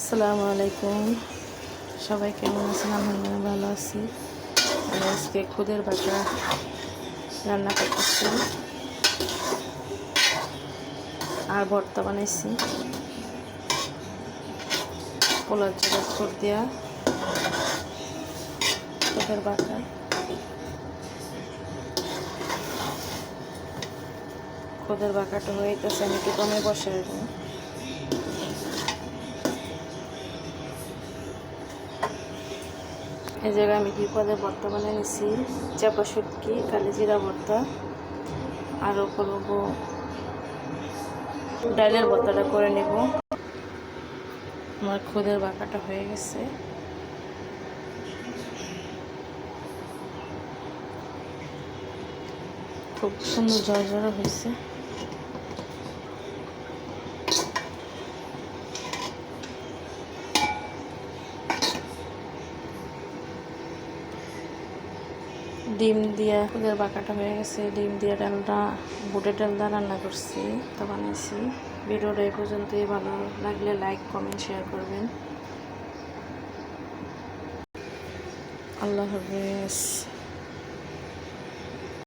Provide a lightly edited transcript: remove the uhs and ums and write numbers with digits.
আসসালামু আলাইকুম। সবাই কেমন আছেন? আলহামদুলিল্লাহ ভালো আছি। আমি আজকে খুদের বাটা রান্না করতেছি আর ভর্তা বানাইছি পোলার জন্য খুদ দিয়া খুদের বাটা। খুদের বাটাটা হয়ে গেছে, আমি একটু কমে বসে রাখবো। এই জায়গায় আমি 2 পদের ভর্তা বানিয়ে নিছি, চাপা শুটকি, কালিজিরা ভর্তা, আরও করবো ডালের ভর্তাটা করে নেব। আমার খুদের বাটাটা হয়ে গেছে, খুব সুন্দর ঝরঝরা হয়েছে। ডিম দিয়া খুদের বাঁকাটা হয়ে গেছে। ডিম দিয়ে ডালটা বুটের ডালটা রান্না করছি, তা বানাইছি। ভিডিওটা এই পর্যন্তই। ভালো লাগলে লাইক কমেন্ট শেয়ার করবেন। আল্লাহ হাফেজ।